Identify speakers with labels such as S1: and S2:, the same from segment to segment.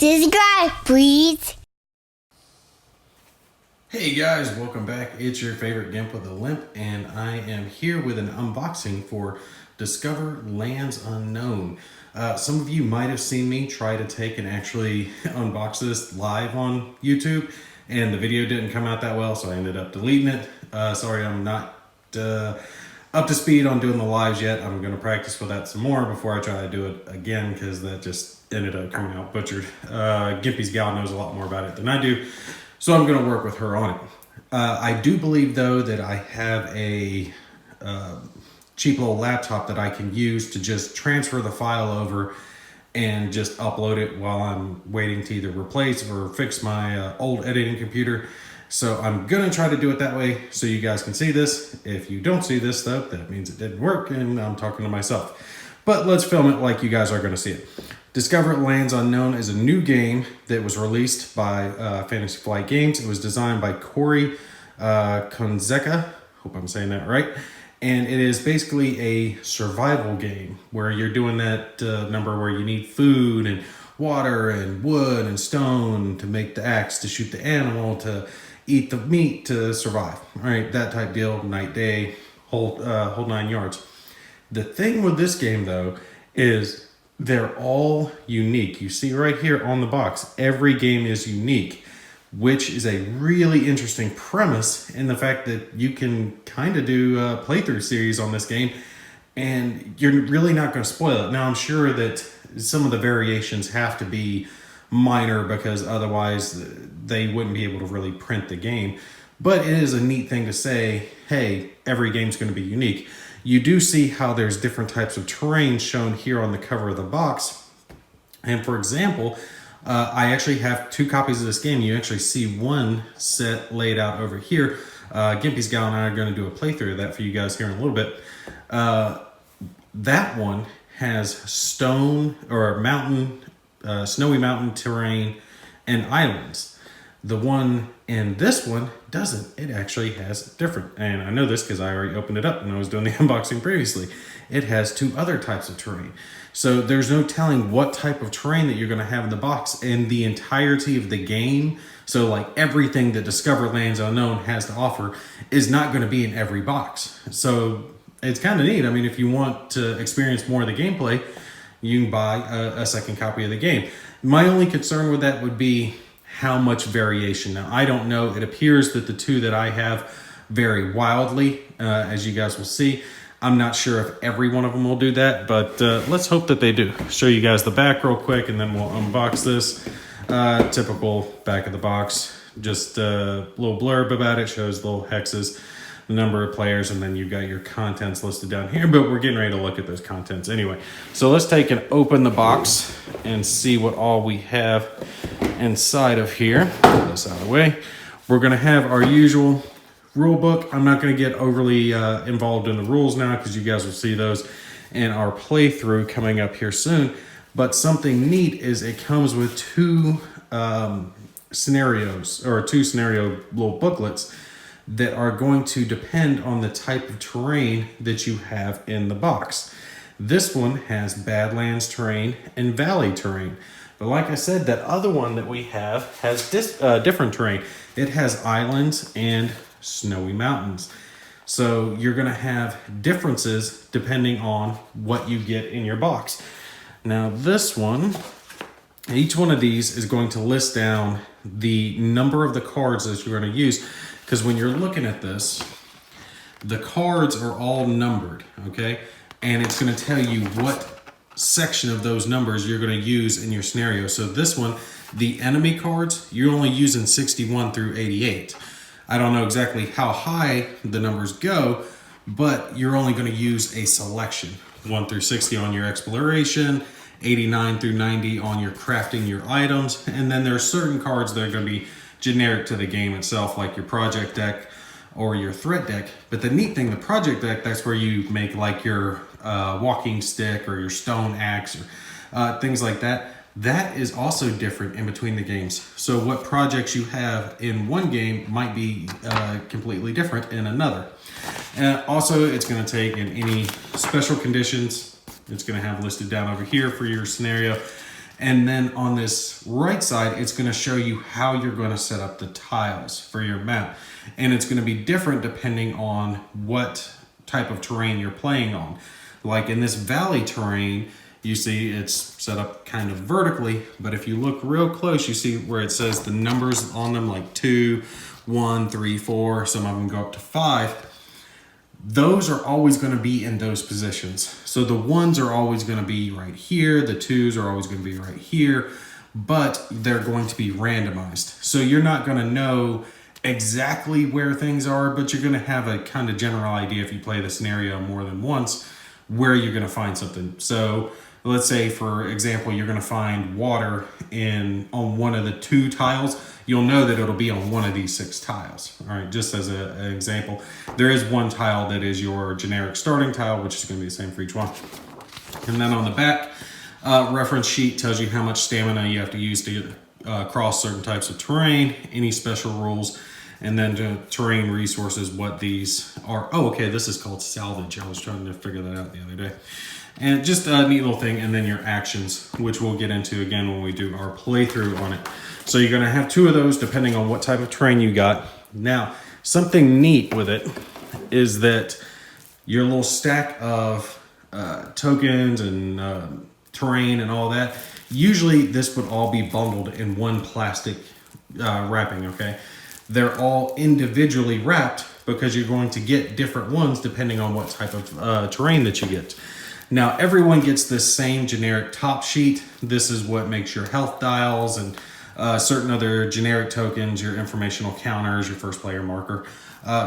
S1: Subscribe, please.
S2: Hey guys, welcome back. It's your favorite Gimp with a Limp, and I am here with an unboxing for Discover Lands Unknown. Some of you might have seen me try to take and actually unbox this live on YouTube, and the video didn't come out that well, so I ended up deleting it. Sorry, I'm not up to speed on doing the lives yet. I'm going to practice with that some more before I try to do it again, because that just ended up coming out butchered. Gimpy's gal knows a lot more about it than I do, so I'm going to work with her on it. I do believe, though, that I have a cheap little laptop that I can use to just transfer the file over and just upload it while I'm waiting to either replace or fix my old editing computer. So I'm going to try to do it that way so you guys can see this. If you don't see this, though, that means it didn't work and I'm talking to myself. But let's film it like you guys are going to see it. Discover Lands Unknown is a new game that was released by Fantasy Flight Games. It was designed by Corey Konzeka. Hope I'm saying that right. And it is basically a survival game where you're doing that number where you need food and water and wood and stone to make the axe, to shoot the animal, to eat the meat, to survive. All right, that type deal, night, day, whole 9 yards. The thing with this game, though, is they're all unique. You see right here on the box, every game is unique, which is a really interesting premise in the fact that you can kind of do a playthrough series on this game and you're really not going to spoil it. Now, I'm sure that some of the variations have to be minor because otherwise they wouldn't be able to really print the game. But it is a neat thing to say, hey, every game's going to be unique. You do see how there's different types of terrain shown here on the cover of the box. And for example, I actually have 2 copies of this game. You actually see one set laid out over here. Gimpy's gal and I are going to do a playthrough of that for you guys here in a little bit. That one has stone or mountain, snowy mountain terrain and islands. The one in this one doesn't. It actually has different. And I know this because I already opened it up when I was doing the unboxing previously. It has 2 other types of terrain. So there's no telling what type of terrain that you're going to have in the box in the entirety of the game. So like everything that Discover Lands Unknown has to offer is not going to be in every box. So it's kind of neat. I mean, if you want to experience more of the gameplay, you can buy a second copy of the game. My only concern with that would be how much variation. Now, I don't know. It appears that the 2 that I have vary wildly, as you guys will see. I'm not sure if every one of them will do that, but let's hope that they do. Show you guys the back real quick, and then we'll unbox this. Typical back of the box. Just a little blurb about it. Shows little hexes, the number of players, and then you've got your contents listed down here, but we're getting ready to look at those contents anyway. So let's take and open the box and see what all we have inside of here. Put this out of the way. We're going to have our usual rule book. I'm not going to get overly involved in the rules now because you guys will see those in our playthrough coming up here soon. But something neat is it comes with 2 scenarios, or 2 scenario little booklets that are going to depend on the type of terrain that you have in the box. This one has Badlands terrain and Valley terrain. But like I said, that other one that we have has different terrain. It has islands and snowy mountains. So you're going to have differences depending on what you get in your box. Now this one, each one of these is going to list down the number of the cards that you're going to use. Because when you're looking at this, the cards are all numbered, okay? And it's going to tell you what section of those numbers you're going to use in your scenario. So this one, the enemy cards, you're only using 61 through 88. I don't know exactly how high the numbers go, but you're only going to use a selection. 1 through 60 on your exploration, 89 through 90 on your crafting your items, and then there are certain cards that are going to be generic to the game itself, like your project deck or your threat deck. But the neat thing, the project deck, that's where you make like your walking stick or your stone axe or things like that. That is also different in between the games. So what projects you have in one game might be completely different in another. Also, it's going to take in any special conditions. It's going to have listed down over here for your scenario. And then on this right side, it's going to show you how you're going to set up the tiles for your map. And it's going to be different depending on what type of terrain you're playing on. Like in this valley terrain, you see it's set up kind of vertically, but if you look real close, you see where it says the numbers on them, like 2, 1, 3, 4, some of them go up to 5. Those are always going to be in those positions. So the 1s are always going to be right here, the 2s are always going to be right here, but they're going to be randomized. So you're not going to know exactly where things are, but you're going to have a kind of general idea if you play the scenario more than once where you're going to find something. So let's say, for example, you're going to find water on one of the 2 tiles. You'll know that it'll be on one of these 6 tiles. All right, just as an example, there is one tile that is your generic starting tile, which is going to be the same for each one. And then on the back, reference sheet tells you how much stamina you have to use to cross certain types of terrain, any special rules, and then the terrain resources, what these are. Oh, okay, this is called salvage. I was trying to figure that out the other day. And just a neat little thing, and then your actions, which we'll get into again when we do our playthrough on it. So you're gonna have 2 of those depending on what type of terrain you got. Now, something neat with it is that your little stack of tokens and terrain and all that, usually this would all be bundled in one plastic wrapping, okay? They're all individually wrapped because you're going to get different ones depending on what type of terrain that you get. Now, everyone gets this same generic top sheet. This is what makes your health dials and certain other generic tokens, your informational counters, your first player marker,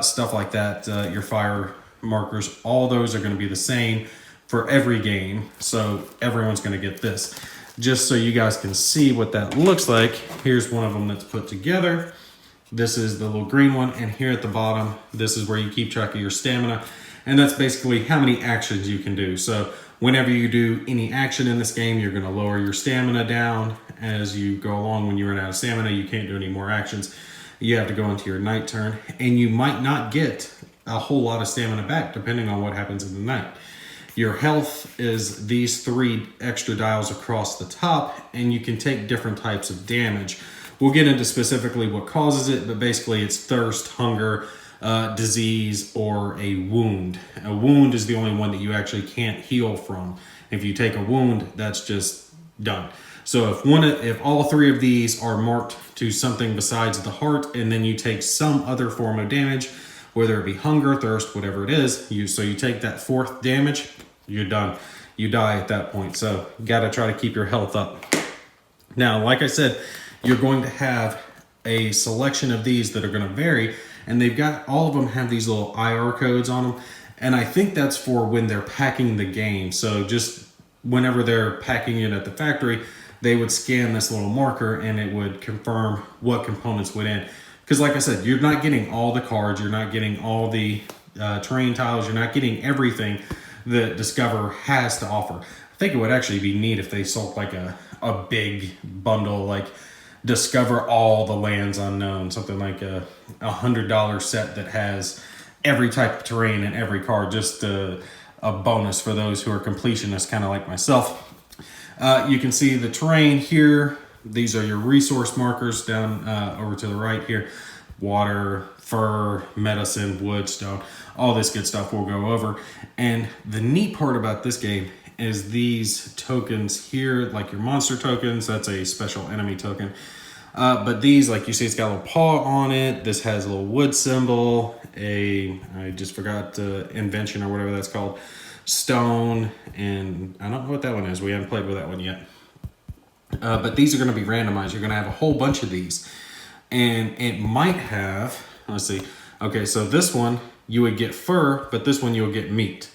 S2: stuff like that, your fire markers. All those are going to be the same for every game. So everyone's going to get this. Just so you guys can see what that looks like, here's one of them that's put together. This is the little green one, and here at the bottom, this is where you keep track of your stamina, and that's basically how many actions you can do. So whenever you do any action in this game, you're going to lower your stamina down as you go along. When you run out of stamina, you can't do any more actions. You have to go into your night turn, and you might not get a whole lot of stamina back depending on what happens in the night. Your health is these 3 extra dials across the top, and you can take different types of damage. We'll get into specifically what causes it, but basically it's thirst, hunger, disease, or a wound. A wound is the only one that you actually can't heal from. If you take a wound, that's just done. So if all 3 of these are marked to something besides the heart, and then you take some other form of damage, whether it be hunger, thirst, whatever it is, so you take that 4th damage, you're done. You die at that point. So you got to try to keep your health up. Now, like I said, you're going to have a selection of these that are going to vary, and all of them have these little IR codes on them, and I think that's for when they're packing the game. So just whenever they're packing it at the factory, they would scan this little marker and it would confirm what components went in. Because like I said, you're not getting all the cards, you're not getting all the terrain tiles, you're not getting everything that Discover has to offer. I think it would actually be neat if they sold like a big bundle, like Discover all the lands unknown, something like a $100 set that has every type of terrain and every card, just a bonus for those who are completionists, kind of like myself. You can see the terrain here. These are your resource markers down over to the right here. Water, fur, medicine, wood, stone, all this good stuff we'll go over. And the neat part about this game is these tokens here, like your monster tokens, that's a special enemy token. But these, like you see, it's got a little paw on it. This has a little wood symbol, I just forgot invention or whatever that's called, stone, and I don't know what that one is. We haven't played with that one yet. But these are going to be randomized. You're going to have a whole bunch of these. And it might have, let's see. Okay, so this one, you would get fur, but this one you would get meat.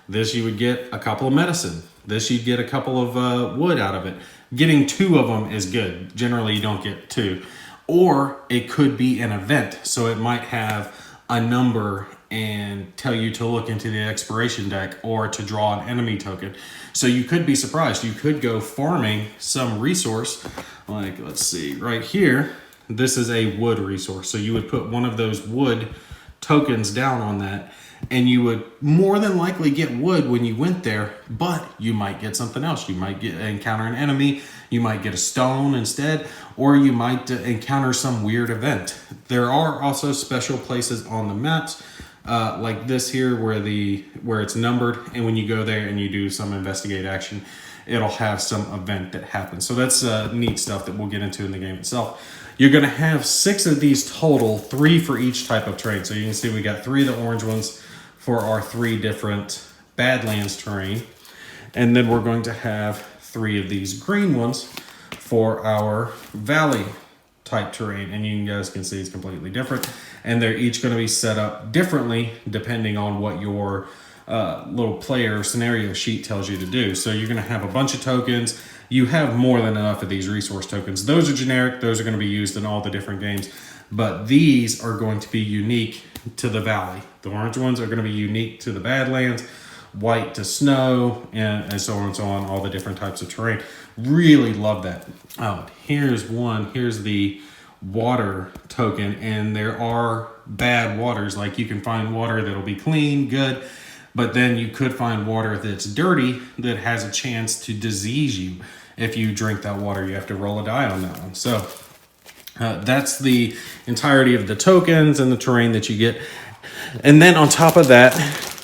S2: This you would get a couple of medicine. This you'd get a couple of wood out of it. Getting 2 of them is good. Generally, you don't get 2. Or it could be an event. So it might have a number and tell you to look into the expiration deck or to draw an enemy token. So you could be surprised. You could go farming some resource. Like, let's see, right here. This is a wood resource. So you would put one of those wood tokens down on that, and you would more than likely get wood when you went there, but you might get something else. You might encounter an enemy, you might get a stone instead, or you might encounter some weird event. There are also special places on the maps, like this here where it's numbered, and when you go there and you do some investigate action, it'll have some event that happens. So that's neat stuff that we'll get into in the game itself. You're going to have 6 of these total, 3 for each type of terrain. So you can see we got 3 of the orange ones for our 3 different Badlands terrain. And then we're going to have 3 of these green ones for our Valley type terrain. And you guys can see it's completely different. And they're each going to be set up differently depending on what your little player scenario sheet tells you to do. So you're going to have a bunch of tokens. You have more than enough of these resource tokens. Those are generic. Those are going to be used in all the different games. But these are going to be unique to the Valley. The orange ones are going to be unique to the Badlands, white to snow, and so on and so on, all the different types of terrain. Really love that. Oh, here's one. Here's the water token, and there are bad waters. Like you can find water that'll be clean, good, but then you could find water that's dirty that has a chance to disease you. If you drink that water, you have to roll a die on that one. So that's the entirety of the tokens and the terrain that you get. And then on top of that,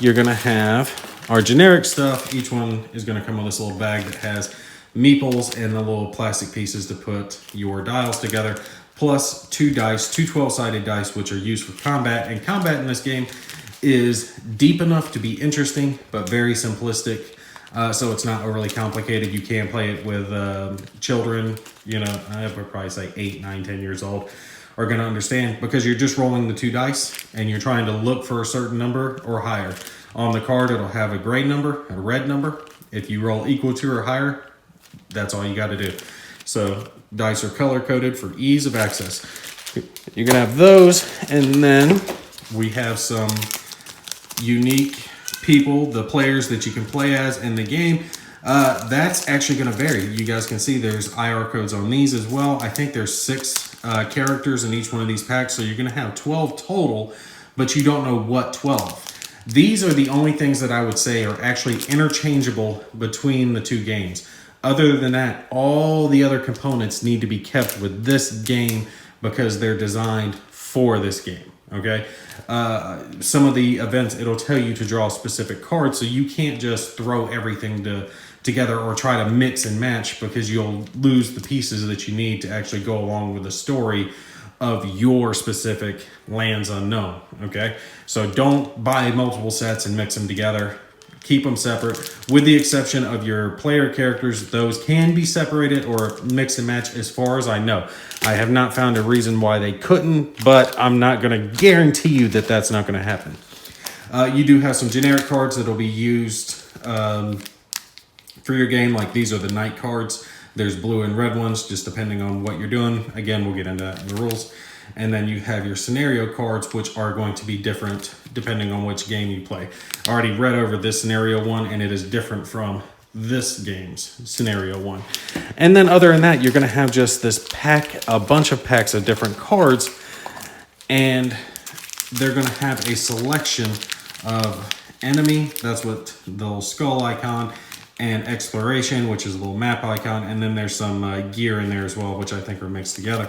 S2: you're going to have our generic stuff. Each one is going to come with this little bag that has meeples and the little plastic pieces to put your dials together, plus 2 dice, 2 12-sided dice, which are used for combat. And combat in this game is deep enough to be interesting, but very simplistic. So it's not overly complicated. You can play it with children, you know, I would probably say 8, 9, 10 years old are going to understand, because you're just rolling the 2 dice and you're trying to look for a certain number or higher. On the card, it'll have a gray number, a red number. If you roll equal to or higher, that's all you got to do. So dice are color coded for ease of access. You're going to have those, and then we have some unique people, the players that you can play as in the game. That's actually going to vary. You guys can see there's IR codes on these as well. I think there's 6 characters in each one of these packs, so you're going to have 12 total, but you don't know what 12. These are the only things that I would say are actually interchangeable between the 2 games. Other than that, all the other components need to be kept with this game because they're designed for this game. Okay, some of the events, it'll tell you to draw specific cards, so you can't just throw everything together or try to mix and match, because you'll lose the pieces that you need to actually go along with the story of your specific lands unknown. Okay, so don't buy multiple sets and mix them together. Keep them separate, with the exception of your player characters. Those can be separated or mix and match as far as I know. I have not found a reason why they couldn't, but I'm not going to guarantee you that that's not going to happen. You do have some generic cards that will be used for your game. Like these are the night cards. There's blue and red ones, just depending on what you're doing. Again, we'll get into that in the rules. And then you have your scenario cards, which are going to be different depending on which game you play. I already read over this scenario one, and it is different from this game's scenario one. And then other than that, you're going to have just this pack, a bunch of packs of different cards, and they're going to have a selection of enemy. That's what the little skull icon, and exploration, which is a little map icon. And then there's some gear in there as well, which I think are mixed together.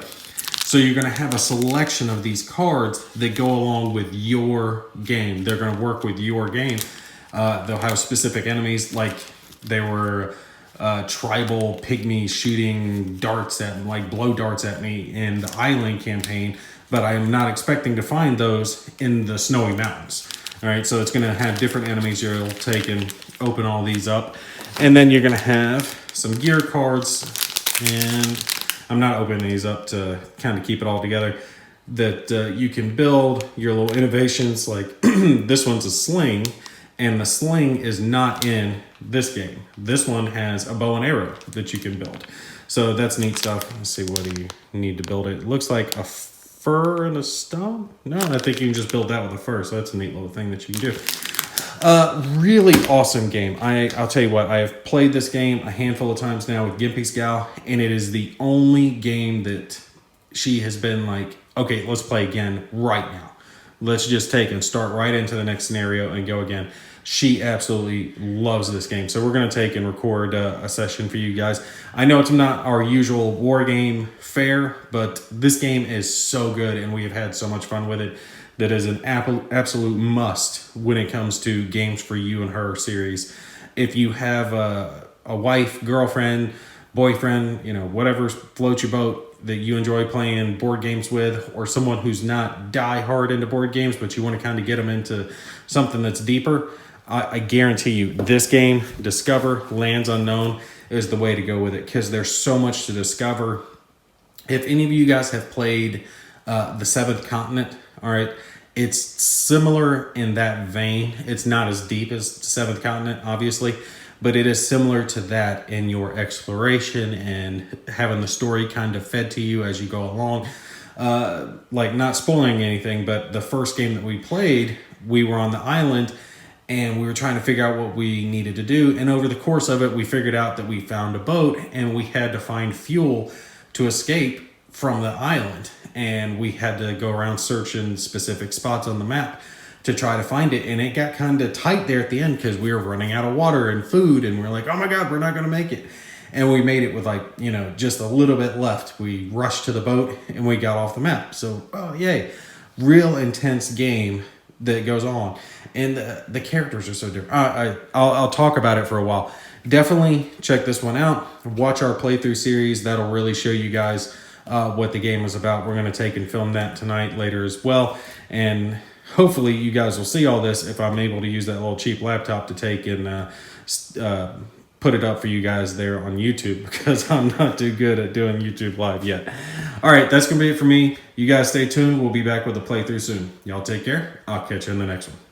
S2: So you're going to have a selection of these cards that go along with your game. They're going to work with your game. They'll have specific enemies, like they were tribal pygmies shooting darts at me, like blow darts at me in the Island campaign, but I am not expecting to find those in the Snowy Mountains. All right, so it's going to have different enemies. You'll take and open all these up. And then you're going to have some gear cards, and I'm not opening these up to kind of keep it all together, that you can build your little innovations. Like this one's a sling, and the sling is not in this game. This one has a bow and arrow that you can build. So that's neat stuff. Let's see, what do you need to build it? It looks like a fir and a stone. No, I think you can just build that with a fir. So that's a neat little thing that you can do. Really awesome game. I'll tell you what, I have played this game a handful of times now with Gimpy's gal, and it is the only game that she has been like, okay, let's play again right now. let's just take and start right into the next scenario and go again. She absolutely loves this game. So we're going to take and record a session for you guys. I know it's not our usual war game fare, but this game is so good and we have had so much fun with it. That is an absolute must when it comes to games for you and her series. If you have a wife, girlfriend, boyfriend, whatever floats your boat that you enjoy playing board games with, or someone who's not die hard into board games, but you want to kind of get them into something that's deeper, I guarantee you this game, Discover Lands Unknown, is the way to go with it because there's so much to discover. If any of you guys have played The Seventh Continent, all right, it's similar in that vein. It's not as deep as Seventh Continent, obviously, but it is similar to that in your exploration and having the story kind of fed to you as you go along. Like, not spoiling anything, but the first game that we played, we were on the island and we were trying to figure out what we needed to do. And over the course of it, we figured out that we found a boat and we had to find fuel to escape from the island. And we had to go around searching specific spots on the map to try to find it. And it got kind of tight there at the end because we were running out of water and food. And we're like, oh my God, we're not going to make it. And we made it with just a little bit left. We rushed to the boat and we got off the map. So, oh, yay. Real intense game that goes on. And the characters are so different. I'll talk about it for a while. Definitely check this one out. Watch our playthrough series. That'll really show you guys what the game is about. We're going to take and film that tonight later as well. And hopefully you guys will see all this if I'm able to use that little cheap laptop to take and put it up for you guys there on YouTube because I'm not too good at doing YouTube live yet. All right, that's going to be it for me. You guys stay tuned. We'll be back with a playthrough soon. Y'all take care. I'll catch you in the next one.